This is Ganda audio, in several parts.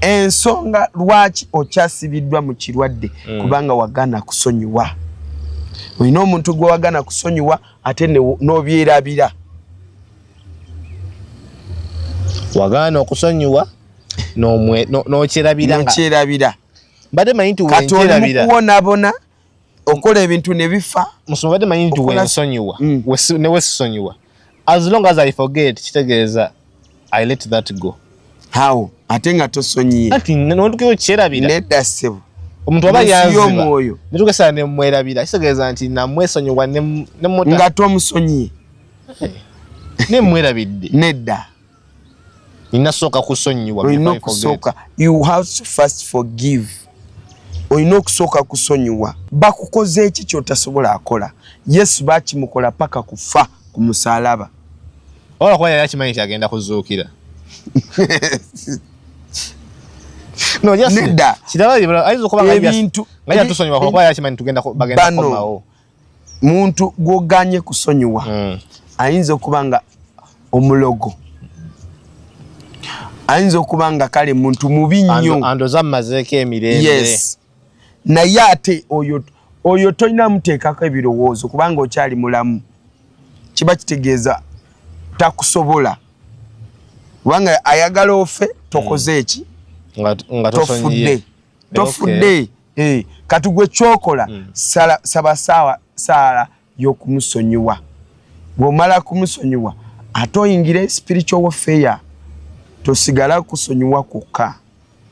ensonga lwaki okyasibiddwa mu kirwadde kubanga wagana kusonyiwa. Olina omuntu gwe wagana kusonyiwa ate n'obyerabira. Wagana okusonyiwa n'okyerabira. Mbadde manyi nti wenkyerabira. Mukuwonabona okola ebintu ne bifa. Musoma mbadde manyi nti wensonyiwa ne wesonyiwa. As long as I forget, kitegeeza I let that go. How? Ate nga tosonyiye. Ati n'ontukeyo kyerabira. Nedda ssebo. Omuntu aba yanziba. Netukesa ne mwerabira. Kitegeeza nti namwesonyiwa ne mota. Nga tomusonyiye. Ne mwerabidde. Nedda. Inasooka kusonyiwa. Olina okusooka. You have to first forgive. Olina okusooka kusonyiwa. Bakukoze eki kyotasobola akola. Yesu bakimukola paka kufa ku musaalaba. Ola kwa yali akimanyi nti agenda kuzuukira. No, just nedda. Kitaba ayinza okuba nga tusonyiwa kwa yali akimanyi tugenda bagenda kukomawo. Muntu gwoganye kusonyiwa. Ayinza okuba nga omulogo. Ayinza okuba nga kale muntu mubi nnyo. Andoza mmazeeko emirembe. Yes. Naye ate oyo tolina muteekako ebirowoozo kubanga okyali mulamu. Kiba kitegeeza takusobola. Kubanga ayagala ofe tokoze eki? Nga tosonyiye. Tofudde. Kati gwe kyokola saba saala y'okumusonyiwa. Bw'omala kumusonyiwa ate oyingire spiritual warfare. Tosigala kusonyiwa kwokka.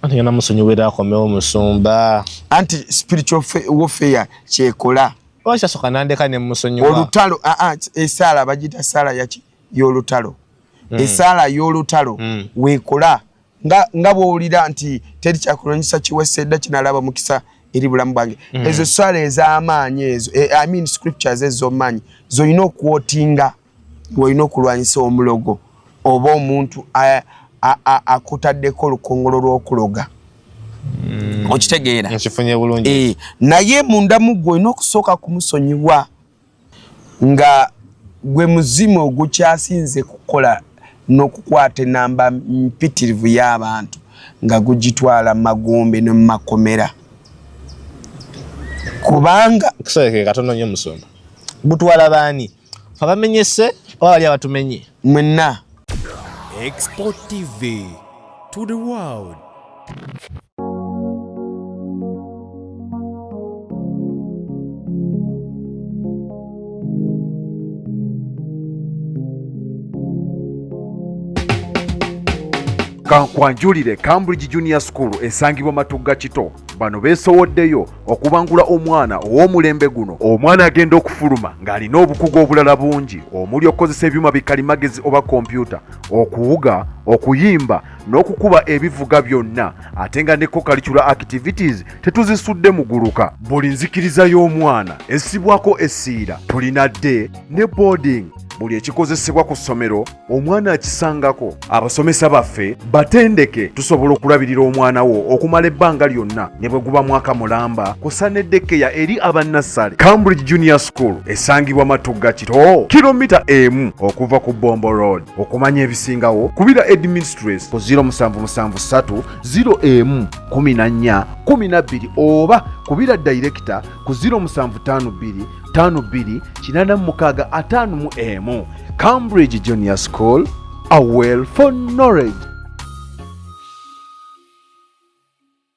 Ate yana musonyiwera akomewo musumba. Anti spiritual warfare kyekola. Washasoka nandeka ne musonyiwa. Olutalo esaala bagita saala yaki y'olutalo. Esaala y'olutalo weekola nga bw'owulira nti teri kyakulwanyisa kiwesedda kinalaba mukisa eri bulamu bwange. Ezo saala ez'amaanyi ezo I mean scriptures ez'omanyi zolina okwotinga olina okulwanyisa omulogo oba omuntu akutaddeko olukongolo lw'okuloga. Okitegeera? Nkifunye bulungi. Naye munda mu gwe olina okusooka kumusonyiwa nga gwe muzimu ogukyasinze kukola n'okukwata enamba mpitirivu y'abantu nga gugitwala mu magombe ne mu makomera. Kubanga kusoleke katono nnyo musomba. Butwala baani? Abamenyese oba bali abatumenye? Mwenna. Export TV to the world. Kankwanjulire Cambridge Junior School esangibwa Matugga Kito. Bano beesowoddeyo okubangula omwana ow'omulembe guno. Omwana agenda okufuluma ng'alina obukugu obulala bungi omuli okukozesa ebyuma bikalimagezi oba kompyuta, okuwuga, okuyimba n'okukuba ebivuga byonna ate nga ne co-curricular activities tetuzisudde muguluka. Buli nzikiriza y'omwana essibwako essiira. Tulina day ne boarding. Buli ekikozesebwa ku ssomero omwana akisangako. Abasomesa baffe batendeke tusobola okulabirira omwana wo okumala ebbanga lyonna ne bwe guba mwaka mulamba kusa n'eddekeya eri abannassale. Cambridge Junior School esangibwa Matugga Kito, kilomita emu okuva ku Bombo Road. Okumanya ebisingawo kubira Administrates ku 0773 011412 oba kubira Director ku 0752 52 Cambridge Junior School, a well for knowledge.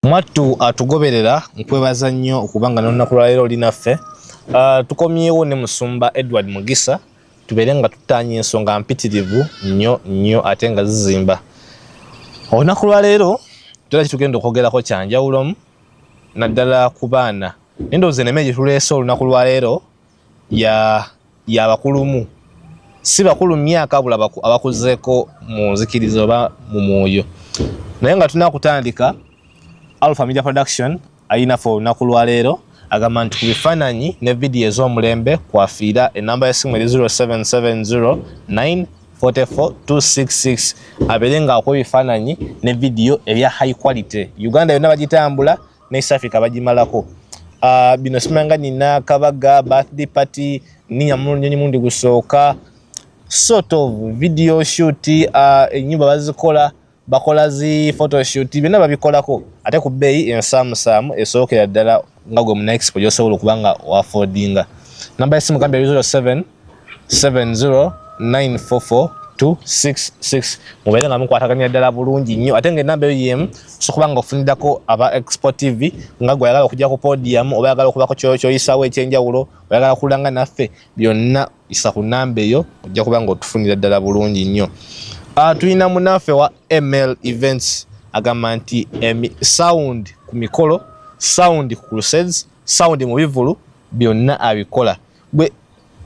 Mwattu atugoberera nkwebaza nnyo okubanga n'olunaku lwa leero linaffe. Tukomyewo ne musumba Edward Mugisa tubeere nga tutaanya ensonga mpitirivu nnyo ate nga zizimba. Olunaku lwa leero tutera kitugenda okwogerako kyanjawulomu naddala ku baana. Endowooza enneme gye tuleese olunaku lwa leero y'abakulumu. Si bakulu myaka abula abakuzeeko mu nzikiriza oba mu mwoyo. Naye nga tunakutandika Alpha Media Production ayinafe olunaku lwa leero agamba nti ku bifaananyi ne vidiyo ez'omulembe kwafiira enamba y'essimu eri 0770944266 abeere ng'akuba ebifaananyi ne vidiyo ebya high quality. Uganda yonna bagitambula ne East Africa bagimalako. Bino simanga nina kabaga birthday party ninya munyonyi mundi gusooka sort of video shoot enyimba bazikola bakola zi photoshoot byonna babikolako ate ku bbeeyi ensaamusaamu esookera ddala nga gwe muna expo gy'osobola okuba nga wafoodinga. Namba y'essimu gambya 07 70 944 266 mubeere nga mukwataganya ddala bulungi nnyo ate ng'ennamba eyo yemu sokuba nga ofuniddako aba Expo TV nga gwe oyagala okujja ku podium oba oyagala okubako ky'oyisaawo ekyenjawulo oyagala kulanga naffe byonna isa ku nnamba eyo ojja kuba nga otufunira ddala bulungi nnyo. Tulina munaffe wa ML Events agamba nti sound ku mikolo, sound ku crusades, sound mu bivulu byonna abikola. Gwe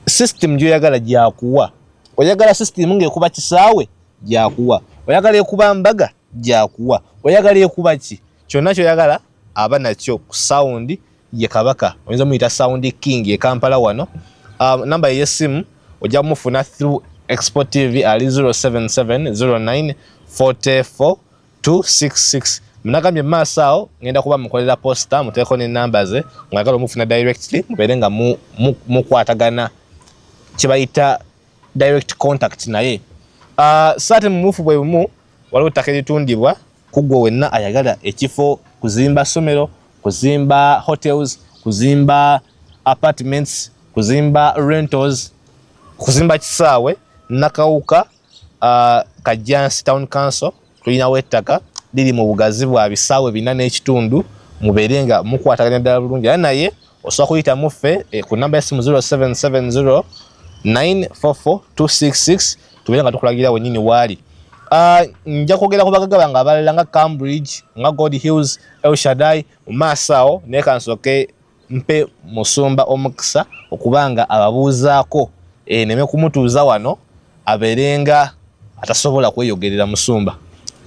system gy'oyagala gyakuwa. Oyagala system ng'ekuba kisaawe gyakuwa. Oyagala ekuba mbaga gyakuwa. Oyagala ekuba ki? Kyonna ky'oyagala aba nakyo ku sound ye kabaka. Oyinza muyita sound king ye Kampala wano. Namba y'essimu ojja kumufuna through Expo TV ali 0770944 Munagambye maaso awo ngenda kuba mukolera posta muteeko n'ennamba ze mwagala omufuna directly mubeere nga mukwatagana kye bayita direct contact naye. Saate mumufu bwe bumu waliwo ettaka eritundibwa ku gwe wenna ayagala ekifo kuzimba ssomero, kuzimba hotels, kuzimba apartments, kuzimba rentals, kuzimba kisaawe. Nakawuka Kajansi Town Council tulinawo ettaka liri mu bugazi bwa bisaawe 4 n'ekitundu mubeere nga mukwataganya ddala bulungi era naye osobola kuyita muffe ku namba y'essimu 0770 944 266 tubeere nga tukulagira wennyini waali. Nja kwogera ku bagagga nga abalala nga Cambridge nga God Hills El Shaddai mu maaso awo naye kansooke mpe musumba omukisa okubanga ababuuzaako neme kumutuuza wano abeerenga atasobola kweyogerera musumba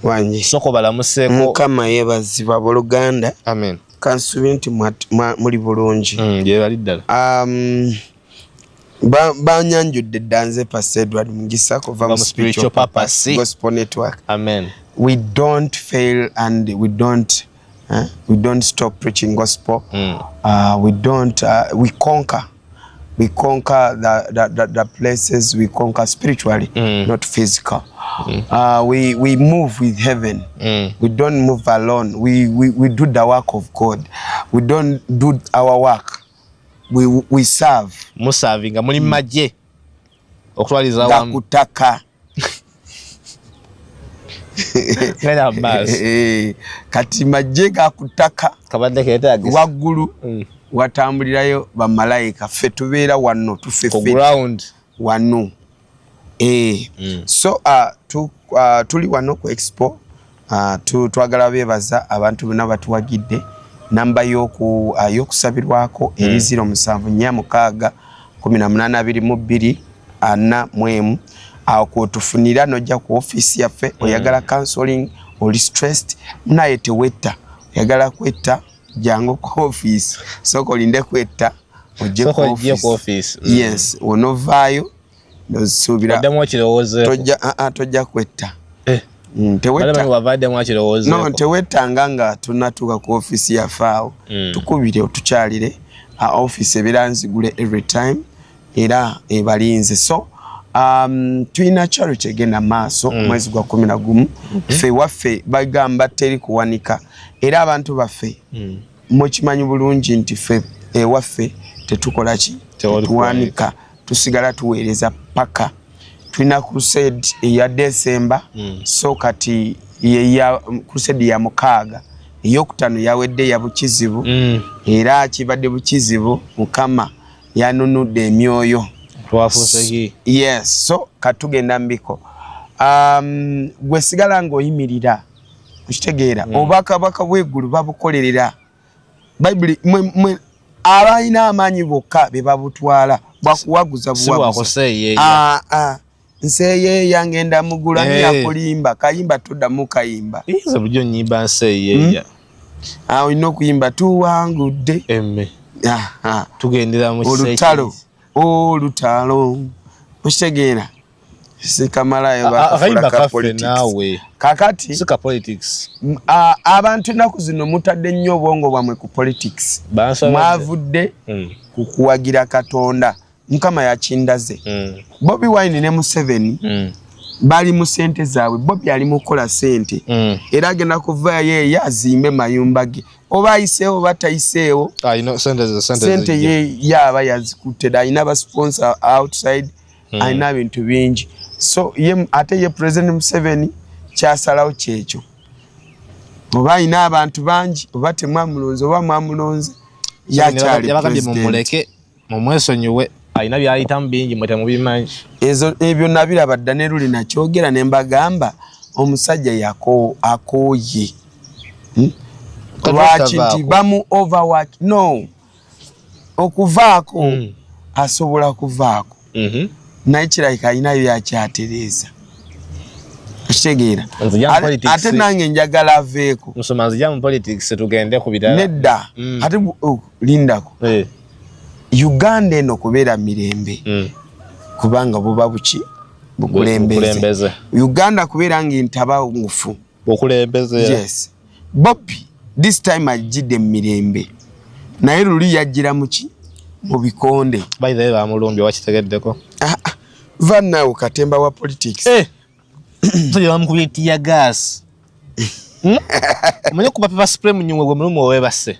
wangi soko balamuseeko Mukama yeebazibwa buluganda. Amen. Kansuubira nti muli bulungi. Yeebali ddala. Banyanjudde Danze Pastor Edward Mugisa kuva mu Spiritual Purpose Gospel Network. Amen. We don't fail and we don't stop preaching gospel. We conquer. We conquer the places, we conquer spiritually, not physical. We move with heaven. We don't move alone. We do the work of God. We don't do our work. We serve. Musavinga muli majje okutwaliza wamu kutaka. Kati majje ga kutaka kabadde keetagisa waggulu watambulirayo bamalayika ffe tubeera wano tuffe ground wano. So tuli wano ku Expo. Twagala beebaza abantu bonna batuwagidde. Namba y'okusabirwako eri 07461822 awo kwotufunira nojja ku office yaffe. Oyagala counseling, oli stressed, naye tewetta, oyagala kwetta jangu ku office. Soko olinde kwetta ojje ku office. Yes, onovaayo nosuubira tojja kwetta. Tewettanga nga tunatuuka ku office yaffe awo. Tukubire otukyalire office ebeera nzigule every time era ebalinze. So tulina charity egenda maaso mwezi gwa 11. Ffe waffe bagamba teri kuwanika era abantu baffe mukimanyi bulungi nti ffe waffe tetukola ki tuwanika, tusigala tuweereza paka. Tulina crusade eya December. So kati ya crusade ya mukaaga eyokutano yawedde ya bukizibu era kibadde bukizibu Mukama yanunudde emyoyo. Yes, so katugenda mbiko. Gwe sigala ng'oyimirira okitegeera obakabaka bw'eggulu babukolerera. Bayibuli abalina amaanyi bokka be babutwala bwakuwaguza buwaguza. Nseeyeeya ngenda mugula nyakulimba kayimba tuddamu kayimba. Iza bujo nyimba nseeyeeya. Olina okuyimba tuwangudde. Tugendera mu olutalo okitegeera sikamalayo bakafula politics. Kakati sika politics. Abantu ennaku zino mutadde nnyo obwongo bwamwe ku politics. Mwavudde kukuwagira Katonda. Mukama yakindaze. Bobi Wine ne Museveni bali mu sente zaabwe. Bobby ali mu kukola sente era agenda kuvaayo ye azimbe mayumba ge oba ayiseewo oba tayiseewo sente ye yaba yazikutte ayina ba sponsor outside ayina bintu bingi so ate ye President Museveni kyasalawo kyekyo oba ayina abantu bangi oba temwamulonze oba mwamulonze yakyali mumuleke mumwesonyiwe ayina byayitamu bingi mwete mubimanyi ebyo nabiraba dda ne luli nakyogera ne mbagamba omusajja akooye lwaki nti bamu overwork no okuvaako asobola kuvaako naye kirabika ayinayo yakyatereeza kitegeera ate nange njagala aveeko musomanzi ja mu politics tugende ku bidala nedda ate lindako Uganda eno kubeera mirembe kubanga buba buki bukulembeze Uganda kubeera ng'entabangufu bukulembeze yes Bobby this time ajjidde mirembe naye luli yajjira muki mu bikonde by the way bamulumbi wakitegeddeko vannawo katemba wa politics so yamukubye tear gas umenye kuba pepper spray munyumwe gwe mulumwe webase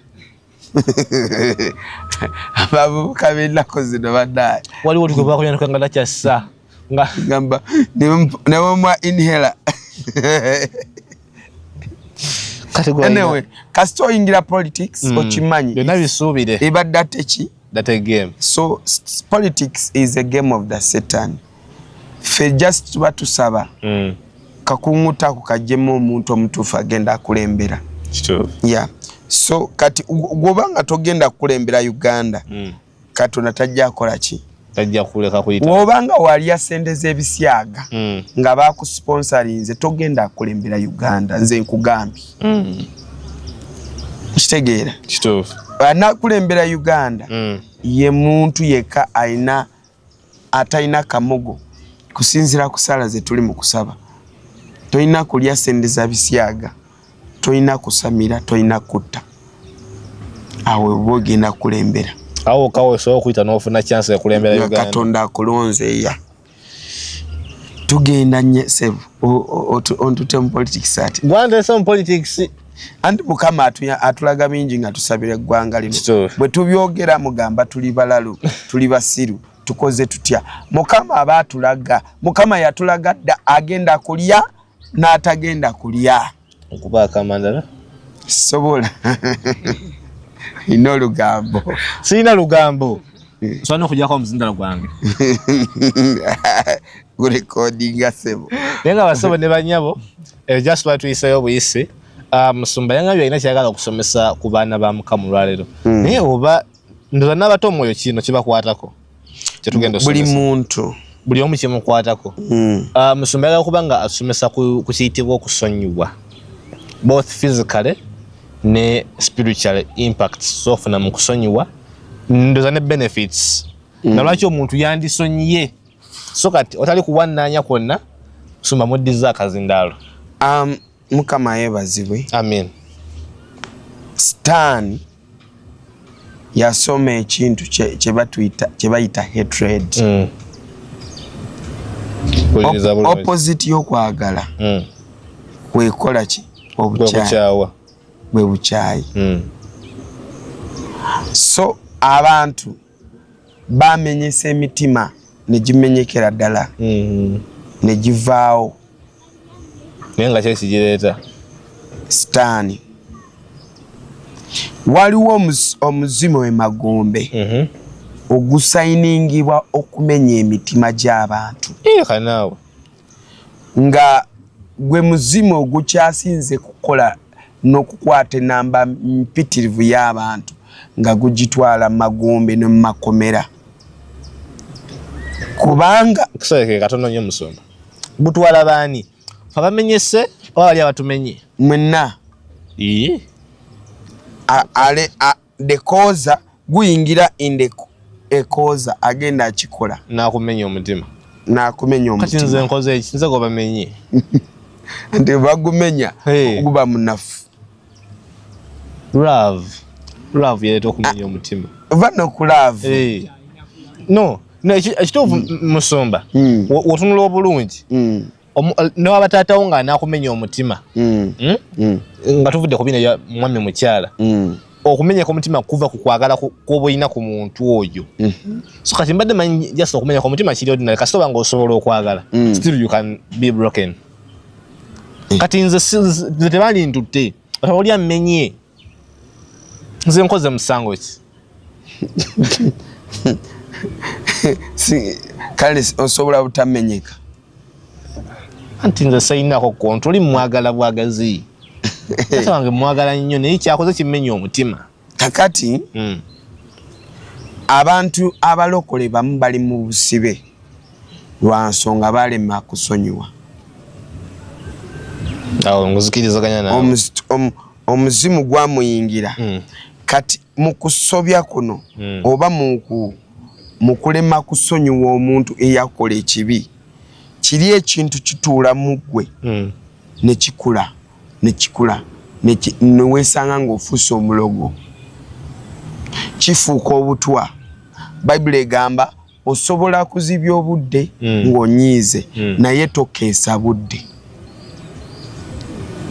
abavubuka b'ennaku zino baddaye waliwo tukwe bakulyana kwangala kyassa nga gamba ne mwa inhaler anyway kasito oyingira politics okimanyi byonna bisuubire ebadde ate ki that a game so politics is a game of the Satan fe just tuba tusaba kakunguta kukajjemu omuntu omutuufu agenda akulembera yeah so kati gobanga togenda kulembera Uganda Katonda tajja akola ki tajja kuleka kuyita wobanga wali asendeze ebisyaga nga bakusponsorinze togenda kulembera Uganda nze nkugambye kitegeera kituufu anakulembera Uganda ye muntu yeka atayina kamogo kusinzira kusala ze tuli mu kusaba toyina kulya sendeza bisyaga toyina kusamira toyina kutta awe bogenda kulembera awo kawo so kuita n'ofuna chance ya kulembera Uganda Katonda akulonze ya tugenda nye sevu ontute mu politics ati gwanda some politics andi mukama atulaga bingi nga tusabire eggwanga lino bwe tubyogera mugamba tuli balalu tuli basiru tukoze tutya mukama abatulaga mukama yatulaga dda agenda kulya n'atagenda kulya okuba kamandala sobola ino lugambo sina lugambo so no kujja kwa mzindala gwange recording sebo nenga basabo ne banyabo just what we say obuyise musumba yanga byina kyagala okusomesa ku baana ba mukamulwalero naye oba ndoza n'abato moyo kino kibakwatako kyetugenda buli muntu buli omu kimukwatako musumba yanga kubanga asomesa ku kiyitibwa okusonyiwa both physically ne spiritual impacts so funa mu kusonyiwa ndoza ne benefits nalwaki omuntu yandisonyiye so kati otali kuwananya kwonna musumba muddiza akazindalo mukama yebazibwe amen Stan yasoma ekintu kye bayita hatred opposite y'okwagala kwekola ki obukyawa bwe bukyayi so abantu bamenyesa emitima ne gimenyekera ddala ne givaawo nenga kyesigireeta Stan waliwo omuzimu w'emagombe ogusayiningibwa okumenya emitima gy'abantu kanaawe nga gwe muzimu ogukyasinze kukola n'okukwata enamba mpitirivu y'abantu nga gugitwala magombe ne makomera kubanga kuseke katono nnyo musomba butwala baani abamenyese wali abatumenye mwenna the cause guyingira in the cause agenda akikola nakumenya omutima kati nze nkoze iki nze gobamenye nti bagumenya guba munafu love yereeta okumenya omutima vano ku love no ekituufu musumba wotunula obulungi Newaba taatawo nga anakumenya omutima nga tuvudde ku bino ya mwami mukyala okumenyeka omutima kuva ku kwagala kw'oboolina ku muntu oyo so kati mbadde manyi just okumenyeka omutima kiri ordinary kasita oba nga osobola okwagala still you can be broken kati nze tebali ntutte oli ammenye nze nkoze musango ki kale osobola butamenyeka anti nze sayinako konti oli mwagala bwagazi ate wange mwagala nnyo naye kyakoze kimmenya omutima kakati abantu abalokole bamu bali mu busibe lwa nsonga balema kusonyiwa awo nguzikirizaganya nawe omuzimu gwamuyingira kati mu kusobya kuno oba mu kulema kusonyiwa omuntu eyakola ekibi kiri ekintu kituula mu ggwe nekikula neweesanga ng'ofuuse omulogo kifuuka obutwa bayibuli egamba osobola kuzibya obudde ng'onyiize naye tokeesa budde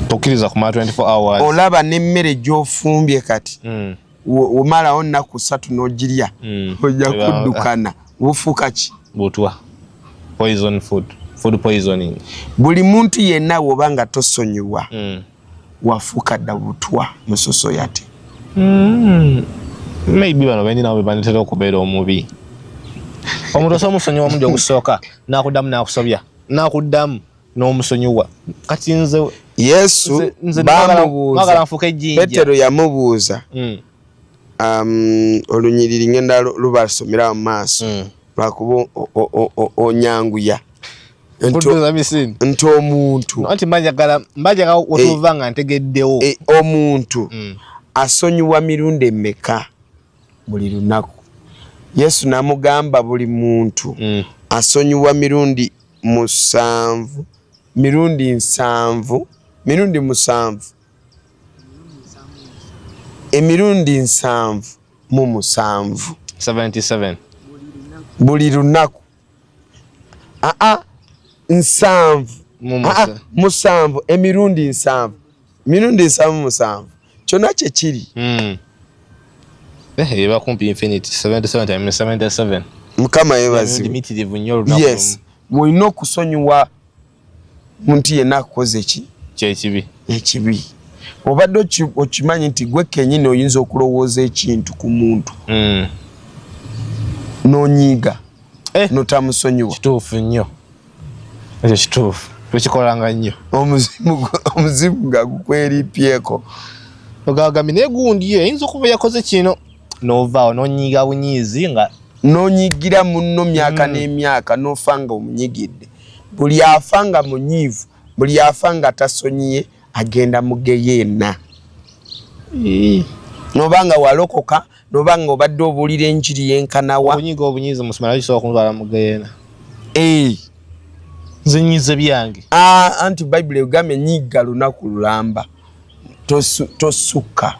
tokkiriza kumala 24 hours olaba n'emmere gy'ofumbye kati omalawo nnaku 3 n'ogirya ojja kuddukana bufuuka ki butwa poison food poisoning buli muntu yenna woba nga tosonyiwa wafuuka dda butwa musoso yate maybe bano bendi nabo bebanetera okubeera omubi omuntu osomusonyiwa omundi ogusooka nakuddamu nakusobya nakuddamu n'omusonyiwa kati nze yesu bamubuuza petero yamubuuza olunyiriri ngenda lubasomera mu maaso lwakuba onyanguya nti omuntu anti mbajagala otuva nga ntegeddewo omuntu asonyiwa mirundi emeka buli lunaku yesu namugamba buli muntu asonyiwa mirundi 7 mirundi 7 emirundi 7 mu 7 77 buli lunaku 7 musanvu emirundi 7 mirundi 7 kyonna kye kiri eba kumpi infinity 77 times 77 mukama yebazibwe yes bw'olina okusonyiwa muntu yenna akukoze ekibi obadde okimanyi nti gwe kennyini oyinza okulowooza ekintu ku muntu n'onyiiga notamusonyiwa kituufu nnyo ekyo kituufu tukikolanga nnyo omuzimu nga gukweriipyeko ogagambye naye gundi ayinza okuba yakoze kino novaawo n'onyiiga bunyiizi nga n'onyigira munno myaka n'emyaka n'ofa nga omunyigidde buli afa nga munyiivu buli afa nga tasonyiye agenda mugeyeena noba nga walokoka noba nga obadde obuulira enjiri yenkanawa onyiga obunyiizi musomera kisobola kunzala mugeyeena nze nyize byange anti bayibuli egambye nyiga lunaku lulamba tosukka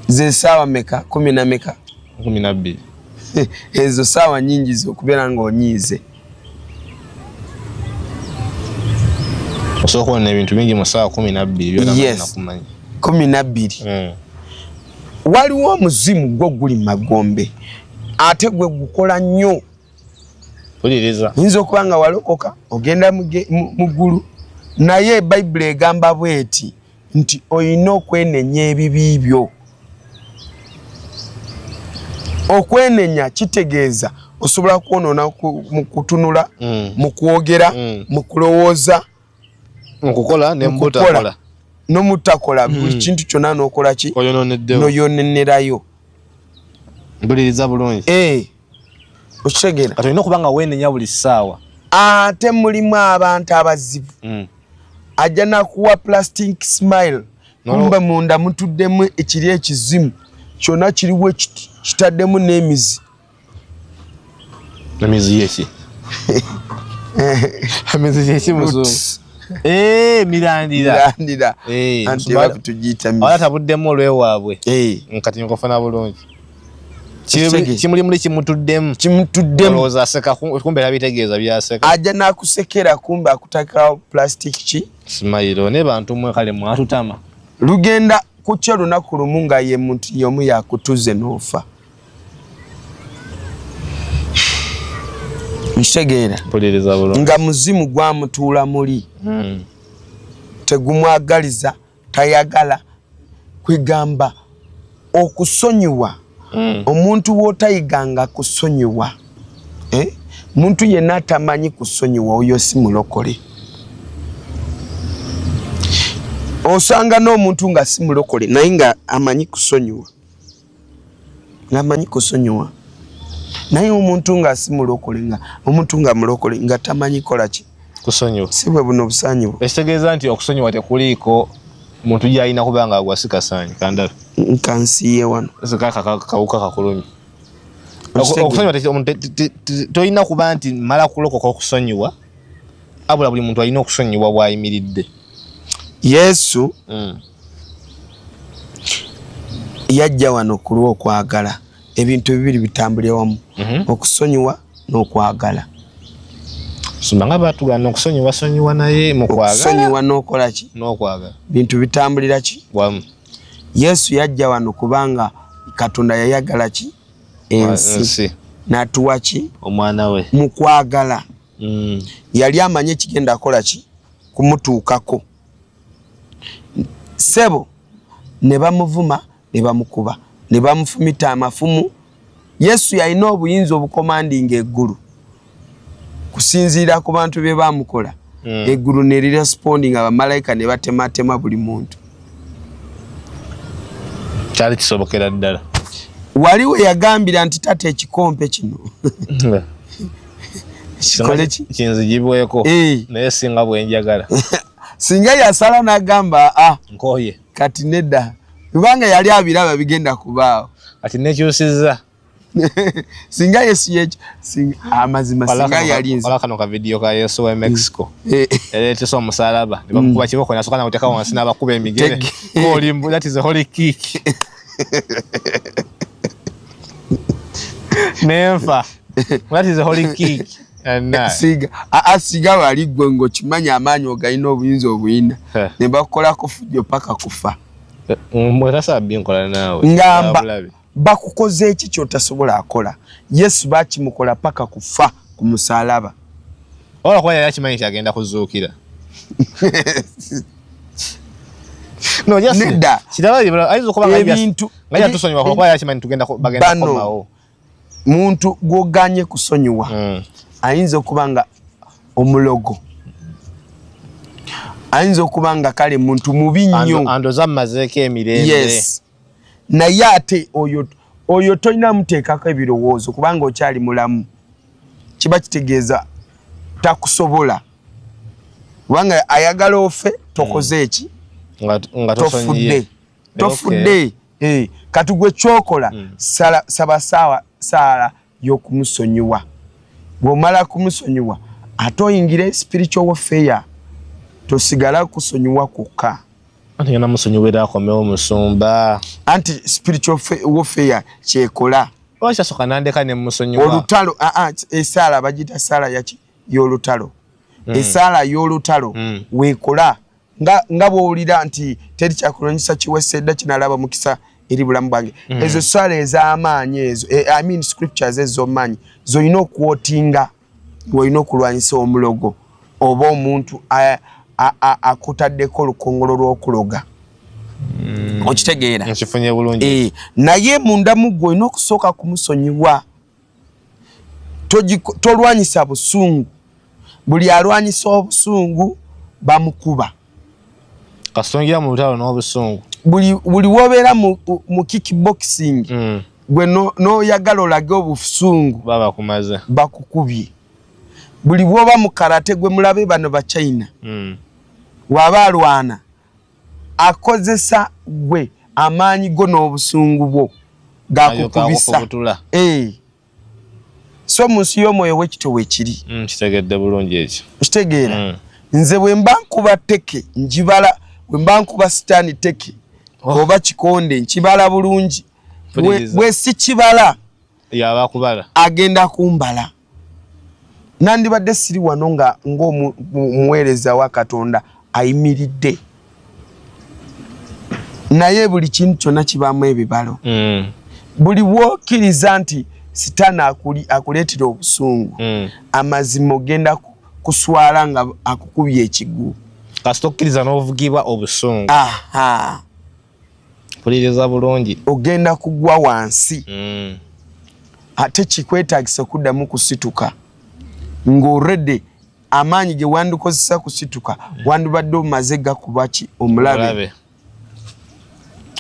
ze saawa meka 10 na meka 12 ezo saawa nyingi zokubeera nga onyiize osobola kubona ebintu bingi mu saawa 12 byonna nakumanya 12 waliwo omuzimu gwo guli magombe ate gwe gukola nnyo puliriza yinza okuba nga walokoka ogenda mu ggulu naye bayibuli egamba bweti nti olina okwenenya ebibi byo okwenenya kitegeeza osobola kwonoona mu kutunula mu kwogera mu kulowooza mu kukola n'emutakola n'omutakola buli kintu kyonna n'okola ki n'oyonenerayo mpuliriza bulungi okitegeera kati olina okuba nga weenenya buli ssaawa ate mulimu abantu abazibu ajja nakuwa plastic smile kumbe munda mutuddemu ekiri ekizimu kyonna kiriwo kitaddemu n'emizi yeki emizi yeki muzungu mirandira anti batugiyita tabudemu olwewaabwe nkati nkofuna bulungi kimuli muli kimutuddemu olowooza aseka kumbe labitegeeza byaseka ajja n'akusekera kumbe akutaka plastic ki simayiro ne bantu mwe kale mwatutama lugenda kukyo lunaku lumu nga ye muntu yomu yakutuze n'ofa ntegeera nga muzimu gwamutuula muli tegumwagaliza tayagala kwegamba okusonyiwa omuntu wotayiganga kusonyiwa muntu yenna atamanyi kusonyiwa oyo si mulokole osanga n'omuntu nga si mulokole naye nga amanyi kusonyiwa naye omuntu nga si mulokole nga omuntu nga mulokole nga tamanyi kola ki kusonyiwa si bwe buno busanyiwa ekitegeeza nti okusonyiwa tekuliiko muntu gy'alina kuba nga agwasikasaanyi kandala kansiye wano kawuka kakulumye okusonyiwa tolina kuba nti mala kulokoka okusonyiwa abula buli muntu alina okusonyiwa bw'ayimiridde Yesu yajja wano ku lw'okwagala ebintu bibiri bitambulira wamu okusonyiwa n'okwagala Sumbanga batugana okusonyiwa naye mu kwagala okusonyiwa n'okola ki n'okwagala bintu bitambulira ki wamu Yesu yajja wano kubanga Katonda yayagala ki ensi n'atuwa ki omwana we mu kwagala yali amanye kigenda akola ki kumutuukako sebo ne bamuvuma ne bamukuba ne bamufumita amafumu Yesu yalina obuyinza obukomandinga eggulu kusinziira ku bantu be bamukola eggulu ne lirespondi nga bamalayika ne batematema buli muntu kyali kisobokera ddala waliwo yagambira nti tate ekikompe kino kikole ki kinzigibweko naye singa bwenjagala singa yasala n'agamba nkoye kati nedda kubanga yali abiraba bigenda kubaawo kati nekyusiza singa Yesu amazima singa yali nze kano ka video ka Yesu wa Mexico ereetese omusalaba ne bamukuba kiboko nasooka n'akuteeka wansi n'abakuba emigere kolimbu that is a holy kick nenfa that is a holy kick siga wali gwe ng'okimanya amaanyi ogalina obuyinza obuyina ne bakukolako fujjo paka kufa mwetasabinkola naawe ngamba bakukoze eki kyotasobola akola Yesu bakimukola paka kufa ku musalaba ola kwa yali akimanyi nti agenda kuzuukira nedda ebintu nga tusonyiwa kwa yali akimanyi tugenda bagenda kukomawo muntu gwoganye kusonyiwa ayinza okuba nga omulogo ayinza okuba nga kale muntu mubi nnyo andoza mmazeeko emirembe yes naye ate oyo tolina muteekako ebirowoozo kubanga okyali mulamu kiba kitegeeza takusobola kubanga ayagala ofe tokoze eki tofudde kati gwe kyokola saba saala y'okumusonyiwa bw'omala kumusonyiwa ate oyingire spiritual warfare tosigala kusonyiwa kwokka anti namusonyiwera akomewo musumba anti spiritual warfare kyekola washasoka nandeka ne musonyiwa olutalo esaala bagita saala yaki y'olutalo esaala y'olutalo weekola nga bw'owulira nti teri kyakulwanyisa kiwesedda kinalaba mukisa eri bulamu bwange ezo saala ez'amaanyi ezo I mean scriptures ez'omanyi zolina okwotinga olina okulwanyisa omulogo oba omuntu akutaddeko olukongolo lw'okuloga okitegeera nkifunye bulungi naye munda mugwe olina okusooka kumusonyiwa tolwanyisa busungu buli alwanyisa obusungu bamukuba kasongira mu lutalo n'obusungu buli wobeera mu kickboxing gwe n'oyagala olage obusungu babakumaze bakukubye buli bwoba mu karate gwe mulabe bano ba China waba alwana akozesa gwe amaanyi go n'obusungu bwo gakukubisa so munsi y'omwoyo w'ekito weekiri kitegedde bulungi ekyo kitegeera nze bwe mba nkuba teke njibala bwe mba nkuba sitaani teke oba kikonde nkibala bulungi bwe si kibala yabakubala agenda kumbala nandibadde siri wano nga ng'omuweereza wa Katonda ayimiridde naye buli kintu kyonna kibaamu ebibalo buli bw'okkiriza nti sitaani akuleetera obusungu amazima ogenda kuswala nga akukubye ekigwo kasita okkiriza n'ovugibwa obusungu puliriza bulungi ogenda kugwa wansi ate kikwetaagisa okuddamu kusituka ng'orredde amaanyi ge wandikozesa kusituka wandibadde omaze gakuba ki omulabe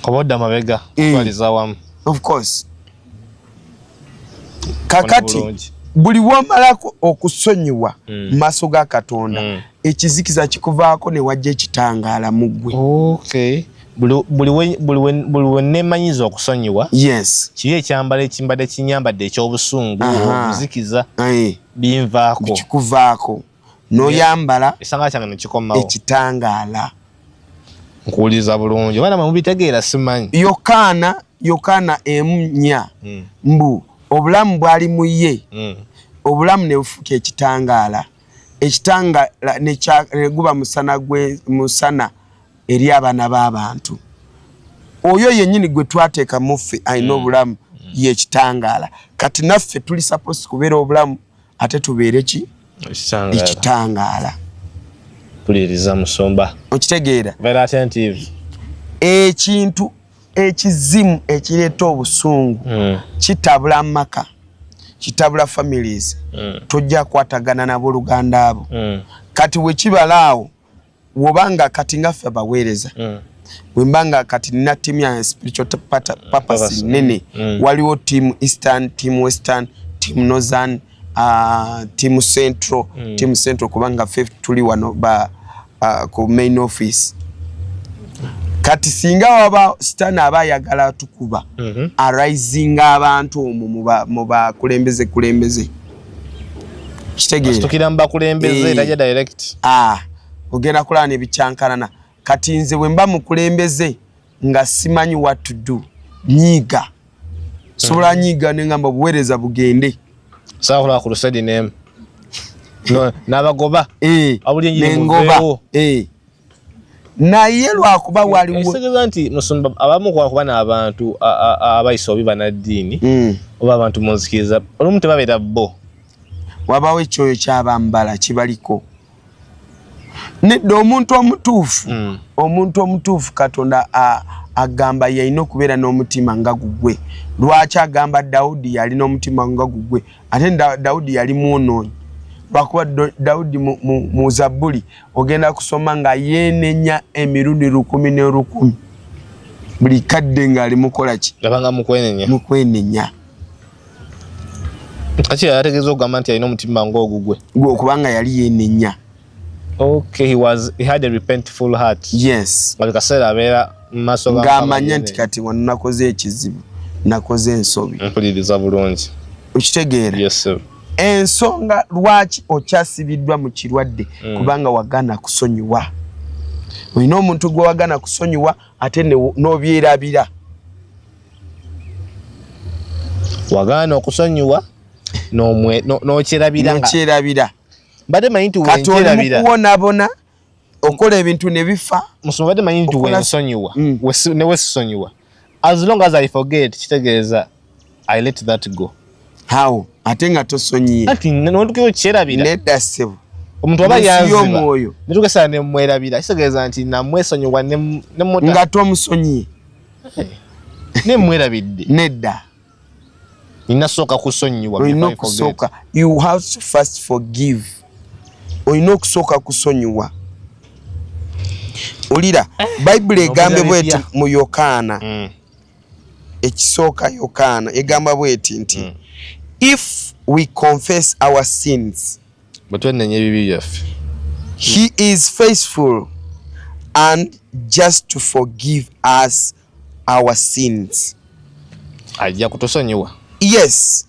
oba odda mabega twaliza wamu of course kakati buli bw'omalako okusonyiwa mu maaso ga Katonda ekizikiza kikuvaako ne wajja ekitangaala mu ggwe buli wenneemanyiza okusonyiwa yes kiri ekyambalo ekimbadde kinyambadde ekyobusungu obuzikiza binvaako kikuvaako n'oyambala ekitangala kyange nekikomawo ekitangaala nkuwuliriza bulungi abaana mubitegeera simanyi Yokaana 1:4 mbu obulamu bwali mu ye obulamu ne bufuuka ekitangaala ne guba musana eri abaana b'abantu oyo yennyini gwe twateeka muffe alina obulamu yekitangaala kati naffe tuli suppose kubeera obulamu ate tubeere ki ekitangaala puliriza musumba okitegeera very attentive ekintu ekizimu ekireeta obusungu kitabula maka kitabula families tojja kwatagana nabo luganda abo kati wekibalaawo wobanga kati ngaffe abaweereza wembanga kati nina timu ya spiritual purpose nene waliwo team Eastern, team Western, team Northern, team Central kubanga ffe tuli wano ku main office kati singa waba sitaani aba ayagala tukuba arising abantu mu bakulembeze kitegeera tukira mbakulembeze tajja direct ogenda kulana ebicyankalana kati nze bwe mba mukulembeze nga simanyi what to do nyiga sobola nyiga nengamba obuweereza bugende sakola ku lusedi name n'abagoba nengoba naye lwakuba waliwo ekitegeeza nti musumba abamu kuba n'abantu abayisa obi banaddiini oba abantu munzikiriza olumu tebabeera bo wabawo ekyoyo kyabambala kibaliko nedda omuntu omutuufu Katonda agamba yalina okubeera n'omutima nga gugwe lwaki agamba Dawudi yalina omutima nga gugwe ate Dawudi yali mwonoonyi lwakuba Dawudi mu Zabbuli ogenda kusoma nga yeenenya emirundi 10,000 buli kadde ng'ali mukola ki abanga mukwenenya kati ategeeza okugamba nti alina omutima ng'ogugwe okubanga yali yeenenya okay he had a repentful heart yes bali kaseera abeera mu maaso ng'amanya nti kati wano nakoze ekizibu nakoze ensobi mpuliriza bulungi okitegeera yes sir ensonga lwaki okyasibiddwa mu kirwadde kubanga wagana kusonyiwa olina omuntu gwe wagana kusonyiwa ate n'obyerabira wagana okusonyiwa n'okyerabira mbadde manyi nti wenkyerabira mukuwonabona okola ebintu ne bifa musumba mbadde manyi nti wensonyiwa ne wesisonyiwa as long as I forget kitegeeza I let that go how ate nga tosonyiye ati n'otukeyo kyerabira nedda ssebo omuntu aba yanziba netukesa ne mwerabira kitegeeza nti namwesonyiwa nga tomusonyiye ne mwerabidde nedda ninasooka kusonyiwa olina okusooka you have to first forgive olina okusooka kusonyiwa olira bayibuli egambe bweti mu Yokaana ekisooka Yokaana egamba bweti nti if we confess our sins bwetwenenya ebibi byaffe he is faithful and just to forgive us our sins ajja kutusonyiwa yes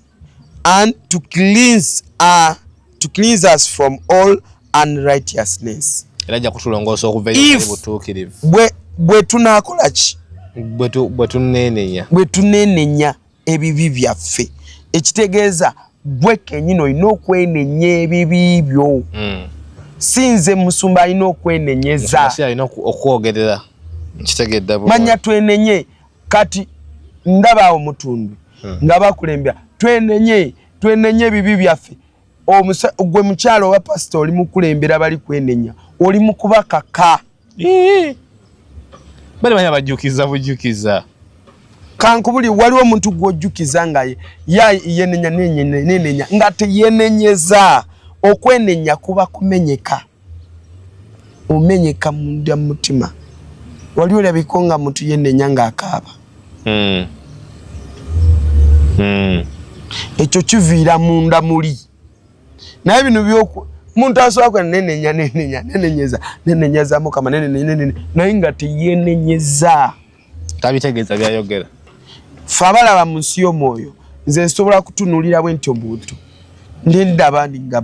and to cleanse us from all unrighteousness era ajja kutulongoosa okuva eri butuukirivu bwe tunaakola ki bwe tunenenya ebibi byaffe ekitegeeza gwe kennyini olina okwenenya ebibi byo sinze musumba alina okwenenyeza alina okwogerera kitegedde manya twenenye kati ndabaawo mutundu nga bakulembera twenenye ebibi byaffe gwe mukyalo oba pasita oli mukulembera bali kwenenya oli mukubakaka bali banya bajjukiza kankubuli waliwo omuntu gw'ojjukiza nga yenenya nga teyenenyeza okwenenya kuba kumenyeka omenyeka munda mutima wali olabiko nga muntu yenenya ng'akaaba ekyo kiviira munda muli naye bino byoku muntu asobola nenenyeza mukama naye nga teyenenyeza tabitegeeza byayogera fe abalaba mu nsi y'omwoyo nze nsobola kutunuulira bwe nti omuntu ndaba ndi nga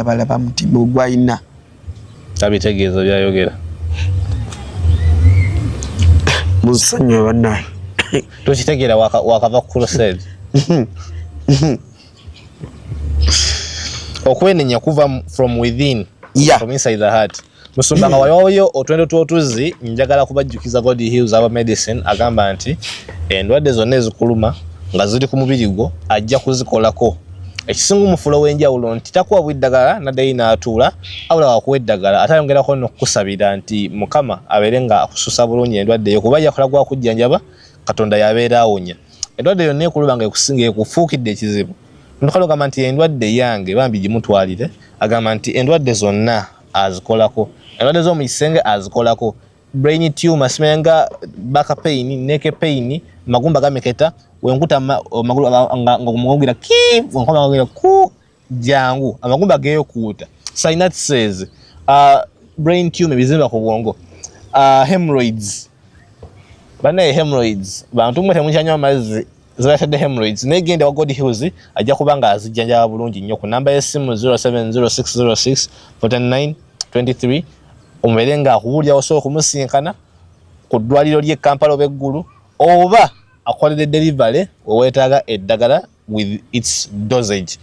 balaba mutima ogwalina tabitegeeza byayogera musonyiwe bannaye tukitegeera wakava ku crusade okwenenya kuva from within from inside the heart musumba nga wayoyo otwendo tw'otuzzi njagala kubajjukiza God Heals Our Medicine agamba nti endwadde zonna ezikuluma nga ziri ku mubiri gwo ajja kuzikolako ekisinga mufulo w'enjawulo nti takuwa bw'eddagala naddayi n'atuula awula wakuwa eddagala ate ayongerako n'okukusabira nti mukama abeere nga akususa bulungi endwadde eyo kuba yakola gwa kujjanjaba katonda yabeera awonya endwadde yonna ekuluma nga ekusinga ekufuukidde ekizibu ntukalo gamba nti endwadde yange bambi gimutwalire agamba nti endwadde zonna azikolako endwadde z'omu kisenge azikolako brain tumor simenga back pain neck pain magumba gameketa wenkuta magulu nga kumugira ku jangu amagumba geyokuuta synapses brain tumor bizimba ku bwongo hemorrhoids banaye hemorrhoids bantu mwe temukyanywa amazzi zibatadde hemorrhoids negende wa God Heals ajja kubanga azijjanjaba bulungi nnyo ku namba y'essimu 0706064923 omubeere nga akuwulira osobola okumusinkana ku ddwaliro ly'e Kampala ob'eggulu oba akolere delivery weweetaaga eddagala with its dosage.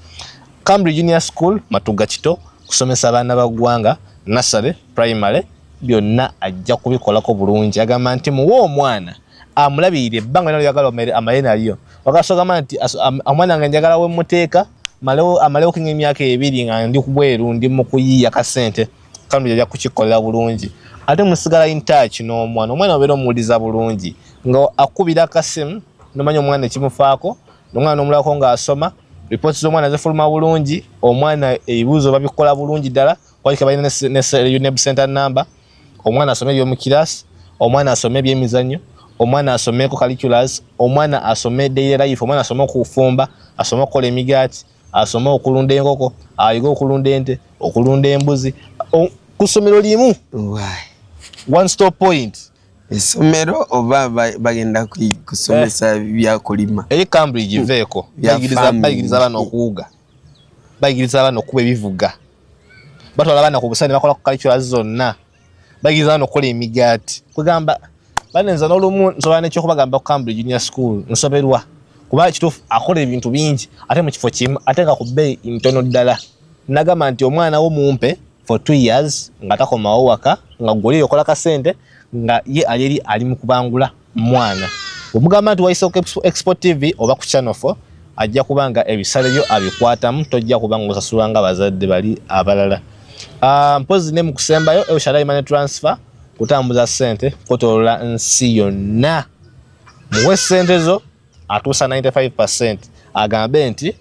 Cambridge Junior School Matuga Kito kusomesa abaana baggwanga nursery primary byonna ajja kubikolako bulungi agamba nti muwe omwana amulabirire ebbanga nalo yagala amayene aliyo wakasogamba nti omwana nga njagala we muteeka amalewo kinga emyaka 2 nga ndi kubweru ndi mu kuyiya kasente Cambridge ajja kukikolera bulungi ate musigala in touch n'omwana obeera omuwuliza bulungi nga akubira akasimu nomanya omwana ekimufaako n'omwana n'omulako ng'asoma reports z'omwana zifuluma bulungi omwana ebibuuzo babikola bulungi ddala kwalika balina ne UNEB center number omwana asome eby'omu kirasi omwana asome eby'emizannyo omwana asomeko calculus omwana asome daily life omwana asome okufumba asome okukola emigaati asome okulunda enkoko ayiga okulunda ente okulunda embuzi ku ssomero limu one stop point essomero oba bagenda kusomesa byakulima eri Cambridge veeko bayigiriza abaana okuwuga bayigiriza abaana okuba ebivuga batwala abaana ku busane bakola ku calculus zonna bayigiriza abaana okukola emigaati kugamba banenza n'olumu nsobola n'ekyokubagamba ku Cambridge Junior School nsoberwa kuba ekituufu akola ebintu bingi ate mu kifo kimu ate nga ku bbeeyi ntono ddala nagamba nti omwana wo mumpe for 2 years nga takomawo waka nga gwolire okola kasente nga ye ali mu kubangula mwana omugamba nti wayise ku Export TV oba ku Channel 4 ajja kubanga ebisale byo abikwatamu tojja kubanga osasula nga bazadde bali abalala mpozi ne mu kusembayo El Shaddai Money Transfer kutambuza sente kotolola nsi yonna muwe sente zo atuusa 95% agambe nti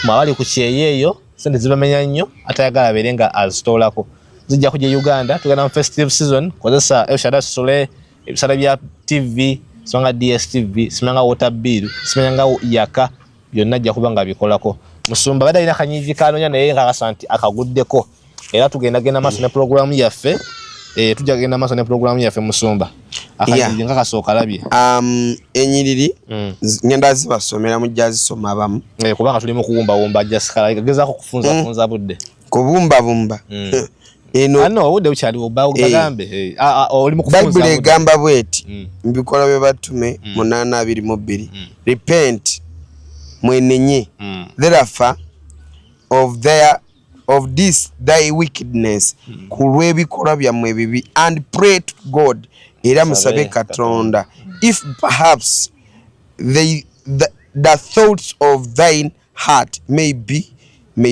mwabali ku kyeyeeyo sente zibamenya nnyo atayagala abeere nga azitoolako zijja kujja Uganda tugenda mu festive season kozesa El Shaddai Sole ebisale bya TV simanga DSTV simanga water bill simanga yaka byonna ajja kuba nga bikolako musumba badde alina kanyigi kanonya naye nga kasanti akaguddeko era tugenda genda maaso ne program yaffe tujja genda maaso ne program yaffe musumba akanyigi nga kasooka labye enyiriri ngenda zibasomera mujja zisoma abamu kubanga tuli mu kuwumbawumba jasikala gezaako kufunza budde kubumba ano obudde bukyali bagambe oli mu kufunza Bible egamba bweti mbikola bye batume 8:22 repent mwenenye therefore of this thy wickedness ku lw'ebikolwa byammwe ebibi and pray to God era musabe Katonda if perhaps the thoughts of thine heart may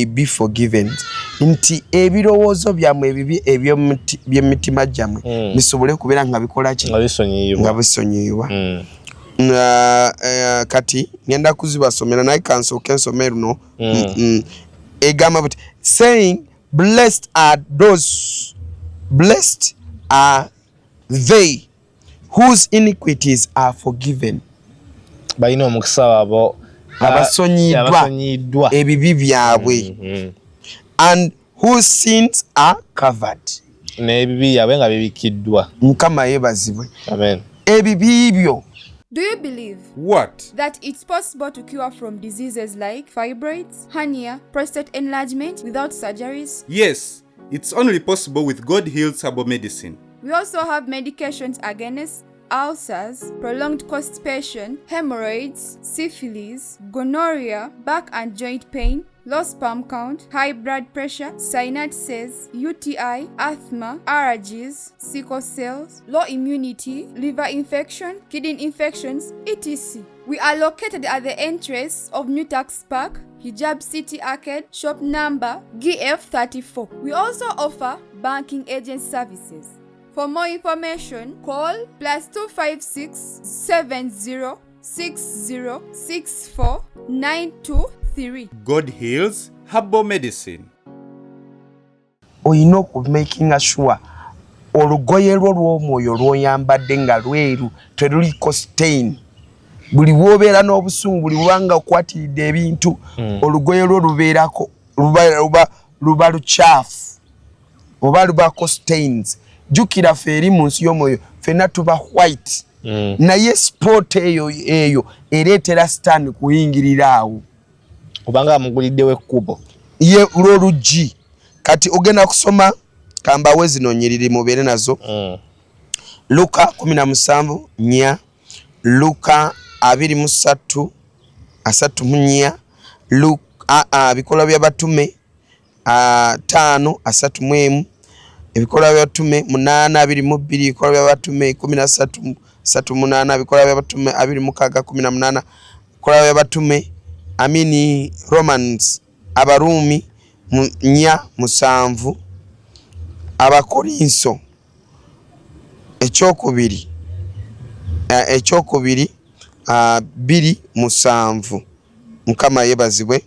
be forgiven nti ebirowoozo byammwe ebibi eby'emitima gyammwe bisobole kubeera nga bikola ki nga bisonyiyibwa kati ngenda kuzibasomera naye kansooke nsome luno egamba buti saying blessed are they whose iniquities are forgiven balina omukisa abo abasonyiddwa ebibi byabwe and whose sins are covered n'ebibi byabwe nga bibikiddwa. Mukama yeebazibwe. Amen. Ebibi byo. Do you believe What? that it's possible to cure from diseases like fibroids, hernia, prostate enlargement without surgeries? Yes, it's only possible with God Heals Herbal Medicine. We also have medications against ulcers, prolonged constipation, hemorrhoids, syphilis, gonorrhea, back and joint pain, low sperm count, high blood pressure, sinuses, UTI, asthma, allergies, sickle cells, low immunity, liver infection, kidney infections, etc. We are located at the entrance of New Tax Park, Hijab City Arcade, shop number GF34. We also offer banking agent services. For more information, call +256 70 60 64 923. God Heals Herbal Medicine. Oyina okumakinga sure olugoye lwo lw'omwoyo lw'oyambadde nga lweru teruliko stain. Buli wobeera n'obusungu buli lwanga okwatiridde ebintu olugoye lwo lubeerako luba lukyafu oba lubako stains. Jukira feri mu nsi y'omwoyo fenna tuba white naye sport eyo ereetera stan kuyingirira awo obanga amuguliddewo ekkubo ye lw'oluggi. Kati ogenda kusoma kambawe zino nyiriri mubeere nazo. Luka 17:4, Luka 23:3, Luka bikolwa by'abatume 5:31, ebikolwa by'abatume 8:22, ebikolwa by'abatume 13:8, ebikolwa by'abatume 26:18, ebikolwa by'abatume Romans Abarumi 4:7, Abakorinso ekyokubiri 2:7. Mukama yebazibwe.